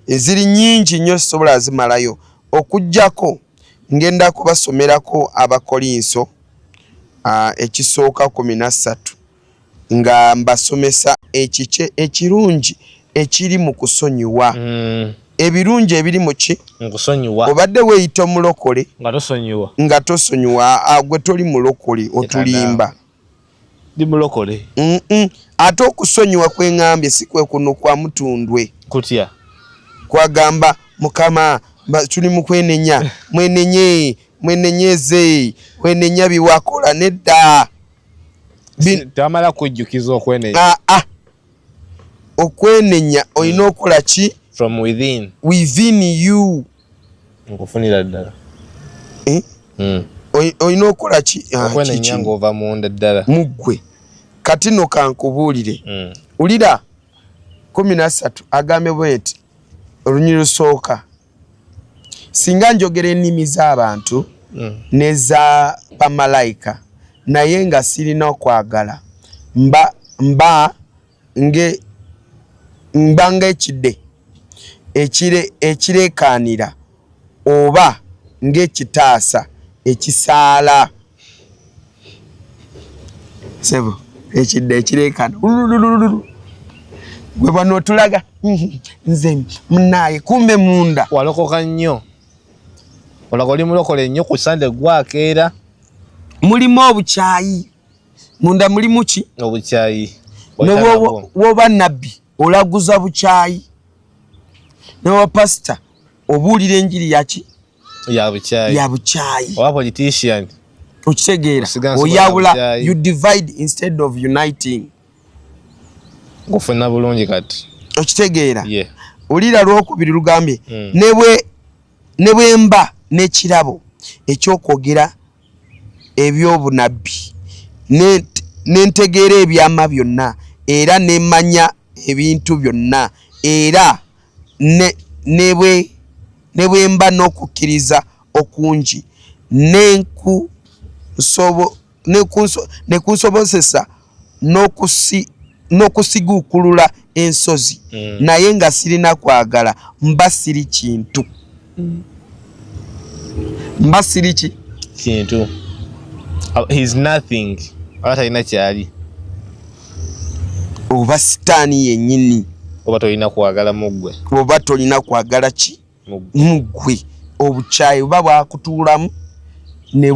Eziri nyingi nnyo sobola zimalayo okujjako ngenda kubasomerako Abakorinso ekisooka 13 nga mbasomesa ekirungi ekiri mu kusonyiwa. Ebirungi ebiri mu ki? Nkusonyiwa. Obadde weeyita omulokole nga tosonyiwa. Gwe toli mulokole otulimba. Ndi mulokole. Ate okusonyiwa kwengambye si kwe kuno kwa mutundwe. Kutya? Kwagamba Mukama tuli mu kwenenya mwenenyeze wenenya biwakola nedda. Tamala kujjukiza okwenenya. Okwenenya olina okola ki? From within you. Nkufunira ddala. Olina okola ki? Okwenenya ng'ova munda ddala. Muggwe. Kati no kankubuulire. Ulira 13 agambe bweti olunyiri lusooka. Singa njogera ennimi z'abantu neza bamalayika naye nga sirina okwagala mba ng'ekidde ekireekaanira oba ng'ekitaasa ekisaala. Sebo ekidde ekireekaana gwe bano otulaga nze munaaye kumbe munda walokoka nnyo. Olaga oli mulokole nnyo ku Sande gwakeera. Mulimu obukyayi munda mulimu ki? Obukyayi. Woba nabbi olaguza bukyayi n'owa pasita obuulira enjiri yaki? Ya bukyayi. Owa politician okitegeera oyawula. You divide instead of uniting. Ngufuna bulungi kati. okitegeera yeah. Olira lwokubiri lugambye ne bwemba n'ekirabo ekyokwogera ebyobunabbi n'entegeera ebyama byonna era nemanya ebintu byonna era ne bwemba n'okukkiriza okungi nekunsobozesa n'okusiguukulula ensozi naye nga sirina kwagala mba siri kintu mba siri kintu. He's nothing. Atalina kyali. Oba sitaani yennyini. Oba tolina kwagala muggwe. Oba tolina kwagala ki? Muggwe. Obukyayi buba bwakutuulamu ne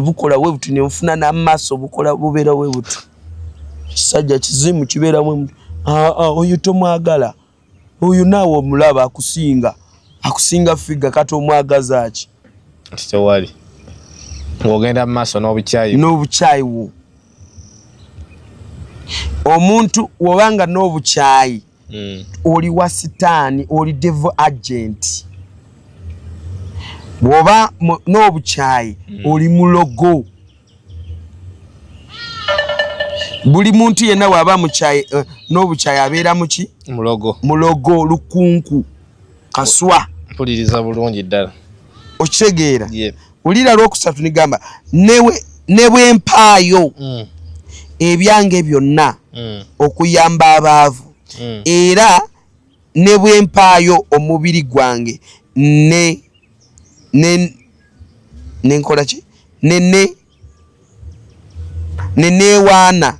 bukola we buti ne bufuna n'amaaso bukola bubeera we buti. Kisajja kizimu kibeeramu oyo tomwagala. Oyo naawe omulaba akusinga figa kati omwagaza ki? Tewali. Ng'ogenda mu maaso n'obukyayi wo. Omuntu wobanga n'obukyayi oli wa sitaani, oli devil agent. Bwoba n'obukyayi oli mulogo. Buli muntu yenna waba mukyayi n'obukyayi abeera muki? Mulogo, lukunku, kaswa. Mpuliriza bulungi ddala. Okitegeera? Yeah. Olira lwokusatu nigamba ne bwempaayo ebyange byonna okuyamba abaavu era ne bwempaayo omubiri gwange nenkola ki? Neneewaana.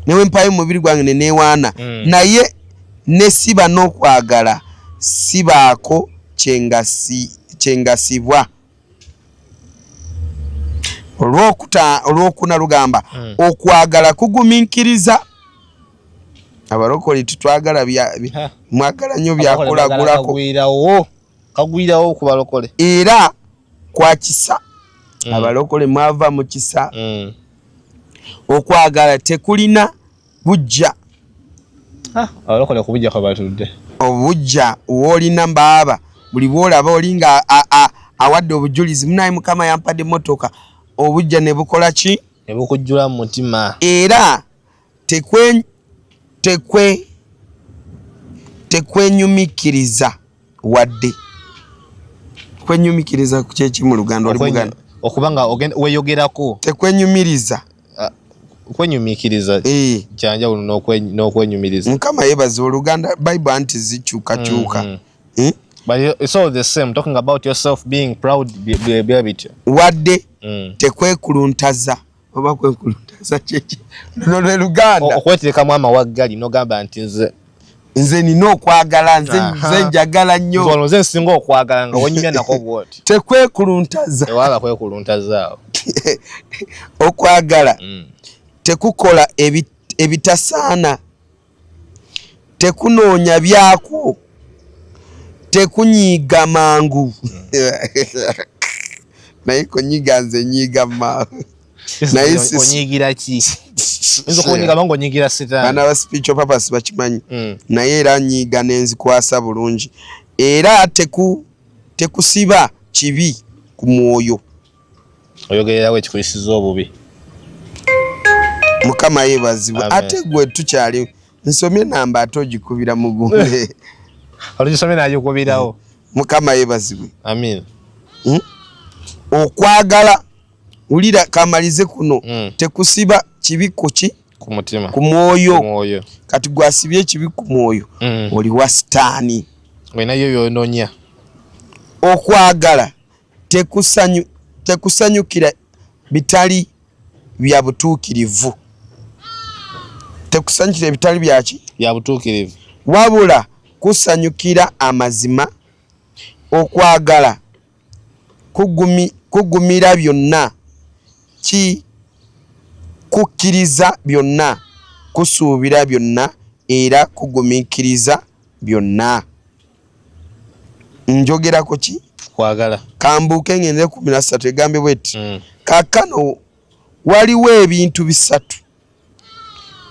Ne bwempaayo omubiri gwange neneewaana naye ne siba n'okwagala sibaako kyengasibwa. Olwokuna lugamba okwagala kugumiikiriza. Abarokole tutwagala mwagala nnyo byakulagulako kagwirawo ku balokole era kwa kisa. Abalokole mwava mu kisa. Okwagala tekulina bujja. Abalokole ku bujja kwabatudde. Obujja w'olina mbaaba buli bw'olaba oli nga awadde obujulizi munaye Mukama yampadde emmotoka. Obujja ne bukola ki? Ne bukujjula mu mutima. Era tekwenyumikiriza wadde. Kwenyumikiriza ku kyeki mu Luganda oli Buganda? Okubanga weeyogerako. Tekwenyumiriza. Kwenyumikiriza kyanjawulo n'okwenyumiriza. Mukama yeebaza Oluganda Bible anti zikyukakyuka. But it's all the same, talking about yourself being proud, be a bit. Wadde tekwekuluntaza. Oba kwekuluntaza kyeki? Luno lwe Luganda. Okweterekamu amawaggali n'ogamba nti nze nina okwagala, nze njagala nnyo. Nze nsinga okwagala nga wenyumya nako bwoti. Tekwekuluntaza. Ewala kwekuluntaza. Okwagala tekukola ebitasaana. Tekunoonya byakwo. Tekunyiiga mangu. Naye konyiga nze nyiiga mangu. Naye onyiigira ki? Nzo konyiga mangu onyiigira sitaani. Bana ba spiritual purpose bakimanyi. Naye era nyiiga nenzikwasa bulungi. Era tekusiba kibi ku mwoyo. Oyogererawo ekikuyisiza obubi. Mukama yeebazibwe. Ate gwe tukyali nsomye namba atogikubira mu gumbe. Olugisomye n'agikubirawo. Mukama yeebazibwe. Amin. Okwagala ulira kamalize kuno tekusiba kibi kuki? Ku mutima. Ku mwoyo. Kati gwasibye kibi ku mwoyo oli wa sitaani. Wena yo yononya. Okwagala tekusanyukira bitali bya butuukirivu. Tekusanyukira bitali byaki? Bya butuukirivu. Wabula kusanyukira amazima. Okwagala kugumira byonna, kukkiriza byonna, kusuubira byonna era kugumiikiriza byonna. Njogerako ki? Kwagala. Kambuuke ngende 13 egambe bweti. Kaakano waliwo ebintu bisatu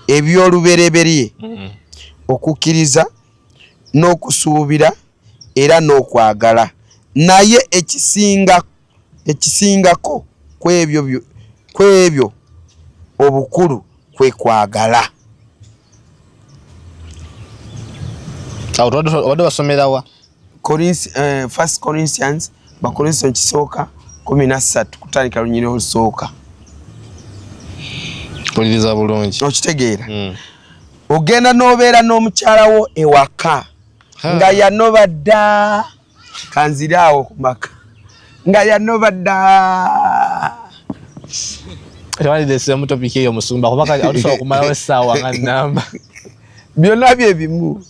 eby'olubereberye okukkiriza n'okusuubira era n'okwagala, naye ekisingako kwebyo obukulu kwe kwagala. Obadde basomerawa? 1 Corinthians Bakorinso kisooka 13 kutandika lunyiri olusooka. Poliriza bulungi. Okitegeera. Ogenda n'obeera n'omukyalawo ewaka nga yanoba dda, kanziraawo ku maka nga yanoba dda. Tewalidde semu topiki eyo musumba kubaka atusobola okumalawo essaawa nga nnamba. Byonna bye bimu.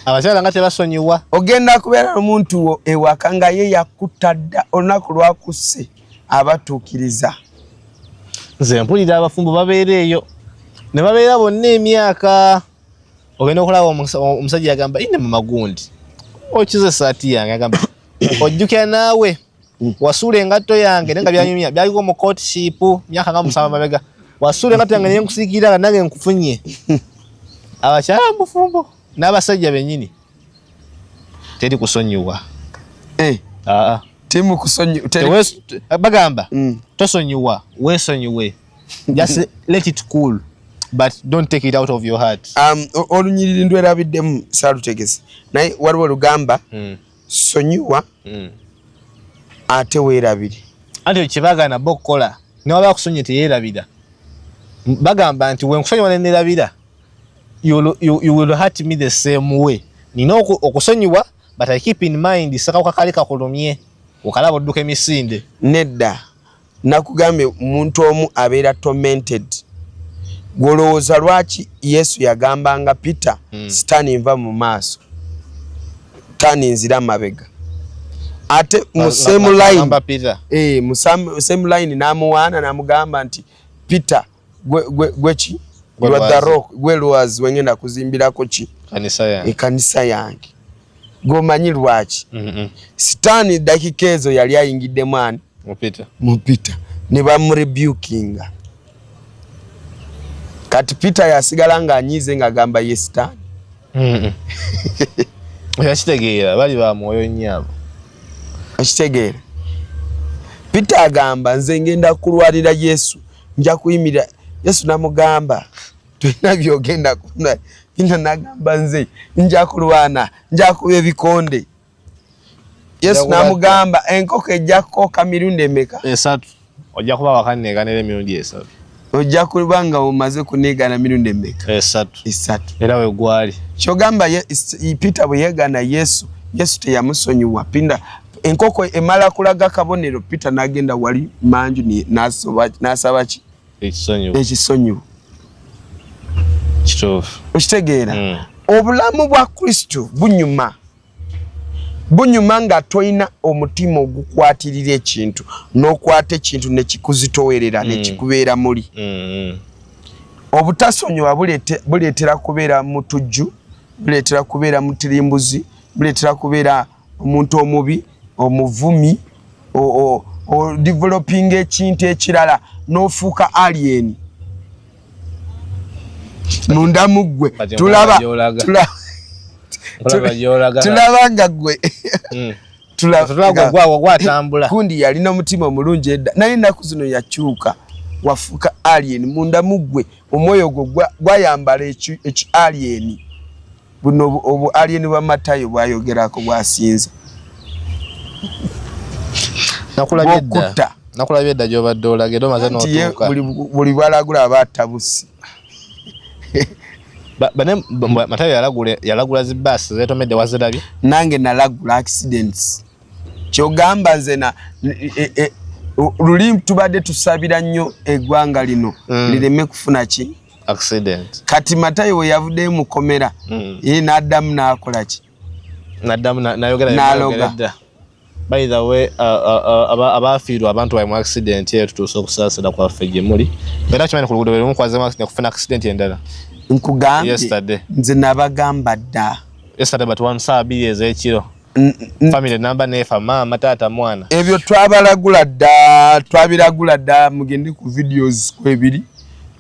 Abakyala nga tebasonyiwa. Ogenda kubeera n'omuntu ewaka nga ye yakutta dda olunaku lwakusse abatuukiriza. Nze mpulira abafumbo babeera eyo ne babeera bonna emyaka. Ogenda okulaba omusajja yagamba ine mu magundi okize saati yange, agamba ojjukira naawe wasuula engatto yange nenga byanyumya byaliko mu courtship myaka nga 7 mabega, wasuula engatto yange nenkusiikirira nga nange nkufunye. Abakyala mufumbo n'abasajja bennyini teri kusonyiwa. Timu kusonyiwa bagamba tosonyiwa, weesonyiwe. Just let it cool, but don't take it out of your heart. Olunyiriri ndwerabiddemu saalutegese naye waliwo olugamba sonyiwa ate weerabire. Anti kyebagaana bo okukola newaba kusonyiwa teyeerabira. Bagamba nti wenkusonyiwa neneerabira you will hurt me the same way. Nina okusonyiwa but I keep in mind sakauka kali kakulumye okalaba odduka emisinde. Nedda nakugambye omuntu omu abeera tormented. Golowooza lwaki Yesu yagambanga Peter sitaani nva mu maaso taani nzira mabega, ate mu same line n'amuwaana n'amugamba nti Peter gweki gwe lwazi wengenda kuzimbirako ki ekanisa yange. Gomanyi lwaki sitaani dakika ezo yali ayingiddemu ani mu Peter ne bamurebukinga. Kati Peter yasigala ng'anyiize ng'agamba ye sitaani. Yakitegeera bali ba mwoyo nnyo abo. Akitegeera. Peter agamba nze ngenda kulwanira Yesu, nja kuyimirira. Yesu namugamba tulina byogenda kuna. Peter n'agamba nze nja kulwana, nja kuba ebikonde. Yesu namugamba enkoko ejja kukoka mirundi emeka? 3. Ojja kuba wakanneeganira emirundi 3. Ojja kubanga omaze kuneegana mirundi emeka? 3. Era we gwali. Kyogamba Peter bwe yeegana Yesu teyamusonyiwa. Enkoko emala kulaga kabonero, Peter n'agenda wali manju n'asaba ki? Ekisonyiwo. Kituufu. Okitegeera? Obulamu bwa Kristo bunyuma nga toyina omutima ogukwatirira ekintu n'okwata ekintu ne kikuzitoowerera ne kikubeera muli. Obutasonyiwa buleetera kubeera mutujju, buleetera kubeera mutirimbuzi, buleetera kubeera omuntu omubi, omuvumi, o developing ekintu ekirala n'ofuuka alien. Munda muggwe tulaba nga gwe gwatambula. Kundi yalina omutima omulungi edda naye ennaku zino yakyuka wafuuka alien. Munda muggwe omwoyo gwo gwayambala eki alien. Buno obu alien bwa Matayo bwayogerako bwasinza. Nakulabye edda gy'obadde olaga era omaze n'otuuka. Buli bwalagula aba atabusi. Matayo yalagula zibaasi zeetomedde wazirabye? Nange nalagula accidents. Kyogamba nze luli tubadde tusabira nnyo eggwanga lino lireme kufuna ki? Accident. Kati Matayo we yavuddeyo mu komera ye n'addamu n'akola ki? N'addamu n'ayogera. By the way, abafiirwa abantu bali mu accident eyo tutuuse okusaasira kwaffe gye muli. Era kimanyi ku luguudo lwe lumu kwazemu kufuna accident endala. Nkugambye nze nabagamba dda. Yesterday but 1 saa 2 ez'ekiro. Family number nefa mama tata mwana. Ebyo twabiragula dda mugende ku videos kwebiri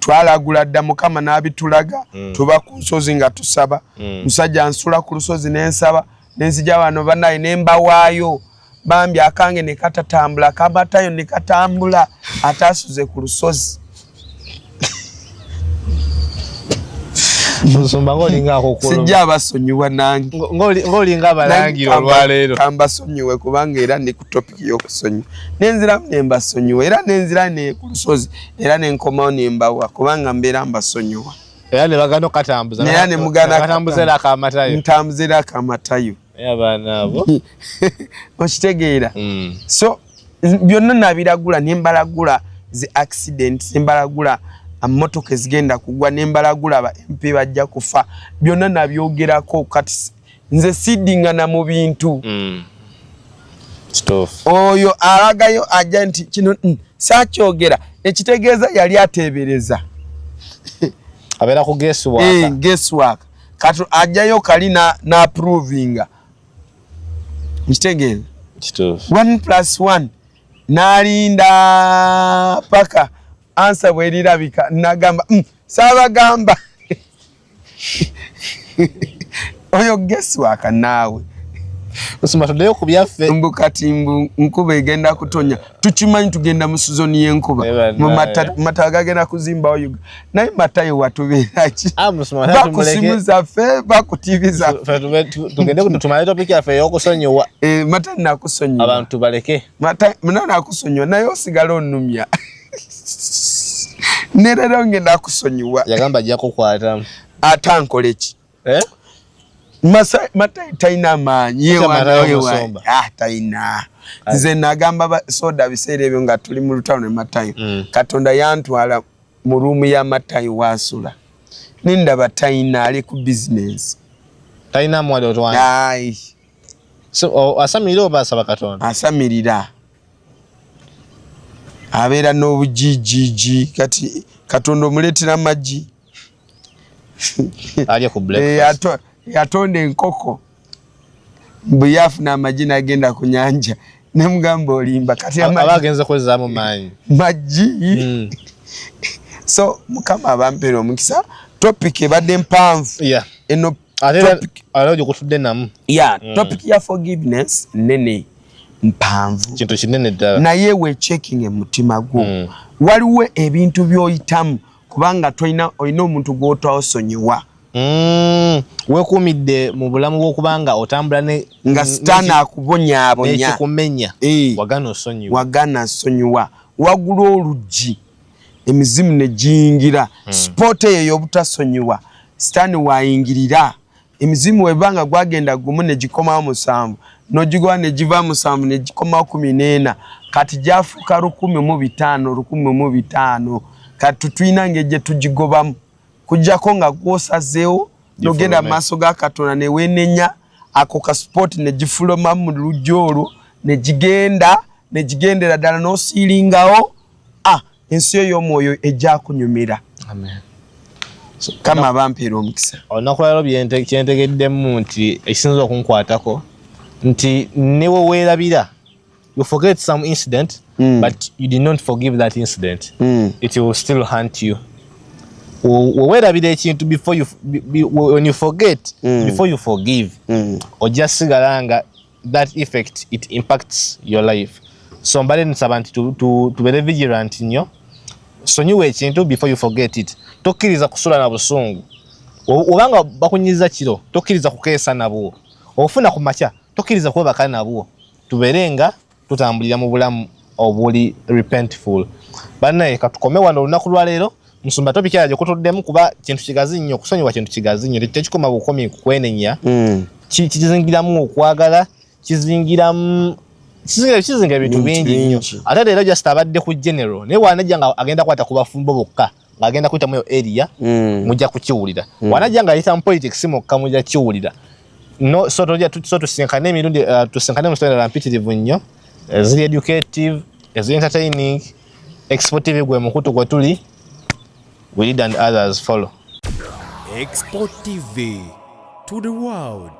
twalagula dda Mukama n'abitulaga tuba ku nsozi nga tusaba musajja nsula ku lusozi n'ensaba n'enzija wano banaye n'embawaayo bambi akange ne katatambula kabatayo ne katambula atasuze ku lusozi Musumba ngolinga akokolo sijja abasonyiwa nange ngolinga abalangira olwaleero kambasonyiwe kubanga era ndi ku topic y'okusonyiwa nenzira nembasonyiwa era nenzira ne ku lusozi era nenkomawo nembawa kubanga mbeera mbasonyiwa era ne bagano katambuza era ne mugana katambuzera akamatayo ntambuzera akamatayo abaana abo okitegeera so byonna nabiragula nembalagula zi accident nembalagula ammotoka ezigenda kugwa nembalagula ba MP bajja kufa byonna nabyogerako kati nze sidingana mu bintu stuff oyo alagayo ajja nti kino sakyogera ekitegeeza yali atebereza abera ku guesswork kati ajjayo kali na approvinga ekitegeeza 1+1 nalinda paka ansa bwerirabika nagamba sabagamba oyo guesswork naawe Musumba tuddeyo ku byaffe mbukati nkuba egenda kutonya tukimanyi tugenda mu sizoni y'enkuba mu mata gagenda kuzimba oyuga naye matayo watubeeraki bakusimuza ffe bakutiviza tugende tumale topic yaffe y'okusonyiwa mata nakusonyiwa abantu baleke mata nakusonyiwa naye osigala onnumya nerero ngenda kusonyiwa yagamba ajja kukwata atankoleki Matai taina maanyi yewa taina nze nagamba soda biseera ebyo nga tuli mu lutalo ne Matayo Katonda yantwala mu ruumu ya Matayo wasula nindaba taina ali ku business taina mwali otwani so asamirira oba asaba Katonda asamirira abeera n'obujijiji kati Katonda omuleetera amagi alye ku breakfast yatonda enkoko buyafuna amagina agenda ku nyanja nemugamba olimba kati abagenze kwezaamu maanyi magi so Mukama abampera omukisa topic ebadde mpanvu eno alo kutudde namu topic ya forgiveness nene mpanvu kintu kinene ddala naye we checking emutima gwo waliwo ebintu byoyitamu kubanga olina omuntu gw'otosonyiwa wekumidde mu bulamu bw'okubanga otambula nga sitaana akubonyaabonya nekikumenya wagana osonyiwa wagula oluggi emizimu ne giyingira sipoota eyo y'obutasonyiwa sitaani wayingirira emizimu webanga gwagenda gumu ne gikomawo 7 n'ogigoba ne giva 7 ne gikomawo 14 kati gyafuuka 1,500 kati tutuyina ng'egye tugigobamu kujjako nga gwosazeewo nogenda maaso ga Katonda ne weenenya ako ka sport ne gifuluma mu lujjo olwo ne gigendera ddala n'osiiringawo ensi y'omwoyo ejja kunyumira Kama bampeera omukisa olunaku lwaleero kyentegeddemu nti ekisinza okunkwatako nti newe weerabira you forget some incident but you did not forgive that incident it will still haunt you weerabira ekintu when you forget before you forgive ojja sigala nga that effect it impacts your life so mbale nsaba nti tubeere vigilant nnyo sonyiwa ekintu before you forget it tokkiriza kusula na busungu obanga bakunyiza kiro tokkiriza kukeesa nabwo ofuna ku makya tokkiriza kwebaka nabwo tubeere nga tutambulira mu bulamu obuli repentful bannaye katukome wano olunaku lwaleero Musumba topic yaje kutuddemu kuba kintu kigazi nnyo kusonyiwa kintu kigazi nnyo tekikoma bukomi kwenenya kizingiramu okwagala kizingira bintu bingi nnyo ate leero just abadde ku general naye wanajja nga agenda kwata ku bafumbo bokka ng'agenda kuyita mu area mujja kukiwulira wanajja nga ayita mu politics mokka mujja kiwulira no so tusinkane emirundi tusinkane mu story mpitirivu nnyo eziri educative eziri entertaining exportive gwe mukutu gwe tuli we lead and others follow. Export TV to the world.